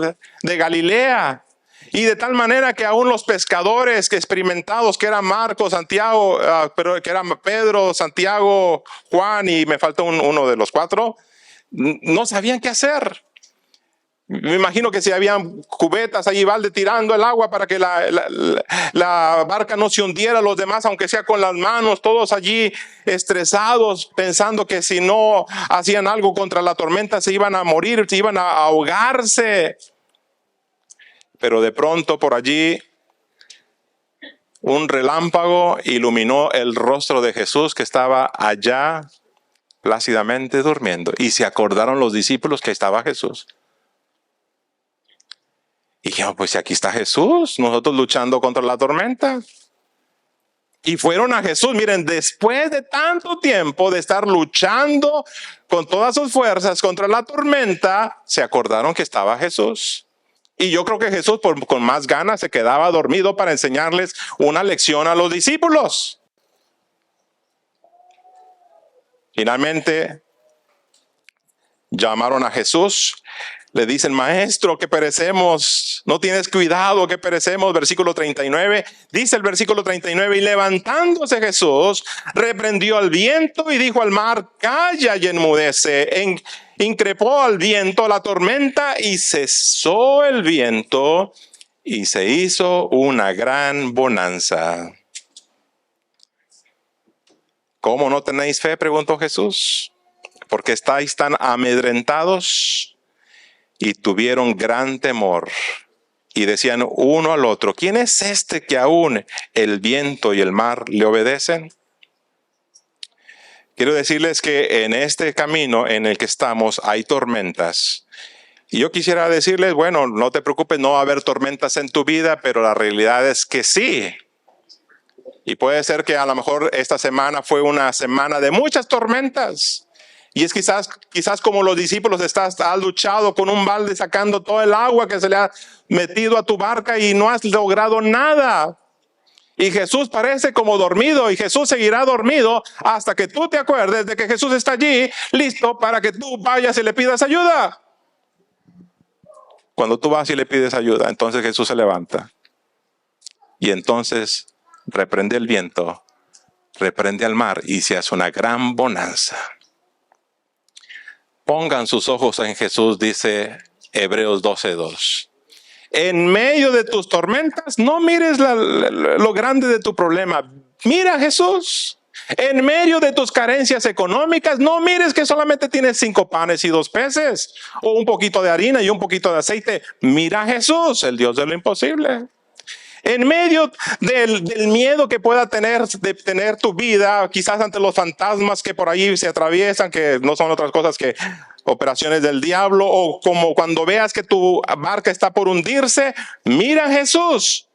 de Galilea. Y de tal manera que aún los pescadores que experimentados, que eran Marcos, Santiago, pero que eran Pedro, Santiago, Juan y me falta uno de los cuatro, no sabían qué hacer. Me imagino que si habían cubetas allí, balde tirando el agua para que la barca no se hundiera, los demás, aunque sea con las manos, todos allí estresados, pensando que si no hacían algo contra la tormenta se iban a morir, se iban a ahogarse. Pero de pronto por allí un relámpago iluminó el rostro de Jesús, que estaba allá plácidamente durmiendo, y se acordaron los discípulos que estaba Jesús. Y dijeron, pues aquí está Jesús, nosotros luchando contra la tormenta. Y fueron a Jesús. Miren, después de tanto tiempo de estar luchando con todas sus fuerzas contra la tormenta, se acordaron que estaba Jesús. Y yo creo que Jesús con más ganas se quedaba dormido para enseñarles una lección a los discípulos. Finalmente llamaron a Jesús. Le dicen, maestro, que perecemos, no tienes cuidado, que perecemos. Versículo 39, dice el versículo 39, y levantándose Jesús, reprendió al viento y dijo al mar, calla y enmudece. Increpó al viento la tormenta y cesó el viento y se hizo una gran bonanza. ¿Cómo no tenéis fe?, preguntó Jesús. ¿Por qué estáis tan amedrentados? Y tuvieron gran temor y decían uno al otro, ¿quién es este que aún el viento y el mar le obedecen? Quiero decirles que en este camino en el que estamos hay tormentas. Y yo quisiera decirles, bueno, no te preocupes, no va a haber tormentas en tu vida, pero la realidad es que sí. Y puede ser que a lo mejor esta semana fue una semana de muchas tormentas. Y es quizás como los discípulos has luchado con un balde sacando todo el agua que se le ha metido a tu barca y no has logrado nada. Y Jesús parece como dormido, y Jesús seguirá dormido hasta que tú te acuerdes de que Jesús está allí listo para que tú vayas y le pidas ayuda. Cuando tú vas y le pides ayuda, entonces Jesús se levanta. Y entonces reprende el viento, reprende al mar y se hace una gran bonanza. Pongan sus ojos en Jesús, dice Hebreos 12:2. En medio de tus tormentas, no mires lo grande de tu problema. Mira a Jesús. En medio de tus carencias económicas, no mires que solamente tienes 5 panes y 2 peces, o un poquito de harina y un poquito de aceite. Mira a Jesús, el Dios de lo imposible. En medio del miedo que pueda tener tu vida, quizás ante los fantasmas que por ahí se atraviesan, que no son otras cosas que operaciones del diablo, o como cuando veas que tu barca está por hundirse, mira a Jesús,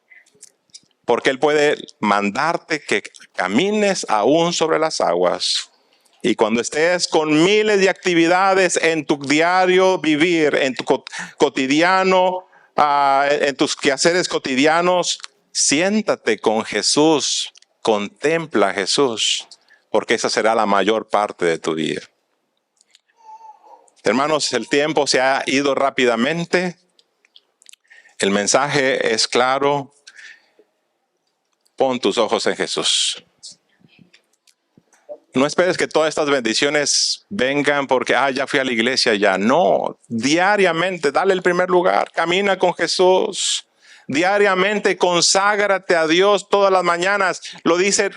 porque Él puede mandarte que camines aún sobre las aguas. Y cuando estés con miles de actividades en tu diario vivir, en tu cotidiano, en tus quehaceres cotidianos, siéntate con Jesús, contempla a Jesús, porque esa será la mayor parte de tu día. Hermanos, el tiempo se ha ido rápidamente. El mensaje es claro. Pon tus ojos en Jesús. No esperes que todas estas bendiciones vengan porque, ya fui a la iglesia ya. No, diariamente dale el primer lugar. Camina con Jesús. Diariamente conságrate a Dios todas las mañanas. Lo dice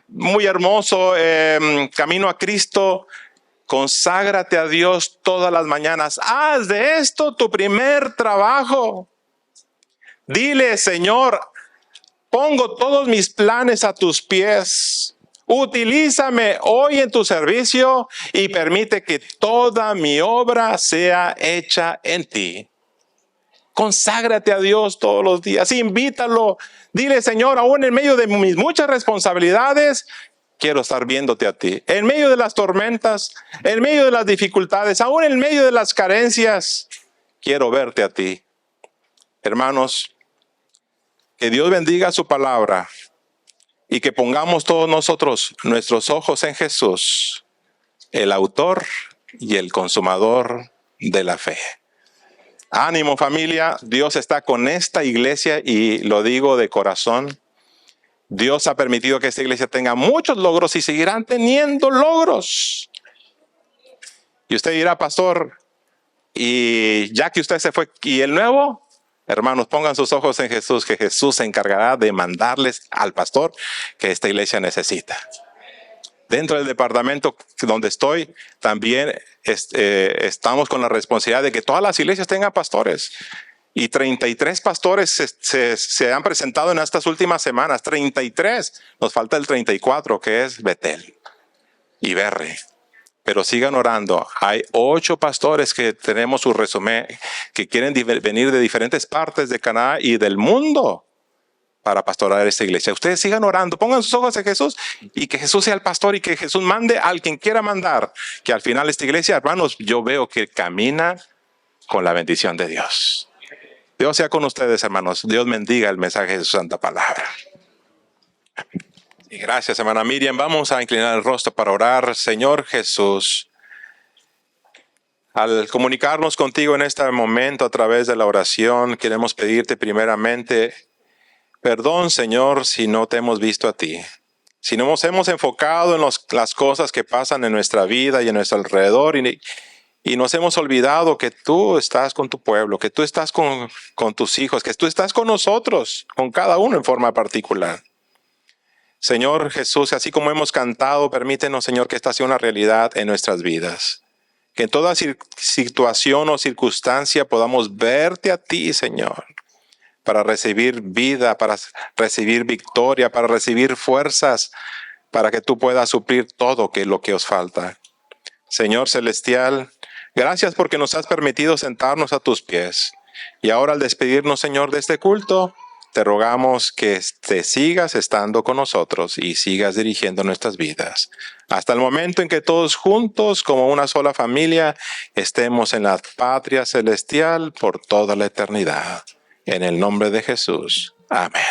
muy hermoso, Camino a Cristo. Conságrate a Dios todas las mañanas. Haz de esto tu primer trabajo. Dile, Señor, pongo todos mis planes a tus pies. Utilízame hoy en tu servicio y permite que toda mi obra sea hecha en ti. Conságrate a Dios todos los días, invítalo. Dile, Señor, aún en medio de mis muchas responsabilidades, quiero estar viéndote a ti. En medio de las tormentas, en medio de las dificultades, aún en medio de las carencias, quiero verte a ti. Hermanos, que Dios bendiga su palabra. Y que pongamos todos nosotros nuestros ojos en Jesús, el autor y el consumador de la fe. Ánimo, familia, Dios está con esta iglesia y lo digo de corazón. Dios ha permitido que esta iglesia tenga muchos logros y seguirán teniendo logros. Y usted dirá, pastor, Y ya que usted se fue, ¿y el nuevo? Hermanos, pongan sus ojos en Jesús, que Jesús se encargará de mandarles al pastor que esta iglesia necesita. Dentro del departamento donde estoy, también estamos con la responsabilidad de que todas las iglesias tengan pastores. Y 33 pastores se han presentado en estas últimas semanas. 33. Nos falta el 34, que es Betel y Berry. Pero sigan orando. Hay 8 pastores que tenemos su resumen, que quieren venir de diferentes partes de Canadá y del mundo para pastorar esta iglesia. Ustedes sigan orando, pongan sus ojos en Jesús y que Jesús sea el pastor y que Jesús mande al quien quiera mandar. Que al final esta iglesia, hermanos, yo veo que camina con la bendición de Dios. Dios sea con ustedes, hermanos. Dios bendiga el mensaje de su santa palabra. Y gracias, hermana Miriam. Vamos a inclinar el rostro para orar. Señor Jesús, al comunicarnos contigo en este momento a través de la oración, queremos pedirte primeramente perdón, Señor, si no te hemos visto a ti. Si no nos hemos enfocado en las cosas que pasan en nuestra vida y en nuestro alrededor y nos hemos olvidado que tú estás con tu pueblo, que tú estás con tus hijos, que tú estás con nosotros, con cada uno en forma particular. Señor Jesús, así como hemos cantado, permítenos, Señor, que esta sea una realidad en nuestras vidas. Que en toda situación o circunstancia podamos verte a ti, Señor, para recibir vida, para recibir victoria, para recibir fuerzas, para que tú puedas suplir todo lo que os falta. Señor Celestial, gracias porque nos has permitido sentarnos a tus pies. Y ahora al despedirnos, Señor, de este culto, te rogamos que te sigas estando con nosotros y sigas dirigiendo nuestras vidas. Hasta el momento en que todos juntos, como una sola familia, estemos en la patria celestial por toda la eternidad. En el nombre de Jesús. Amén.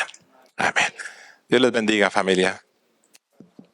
Amén. Dios les bendiga, familia.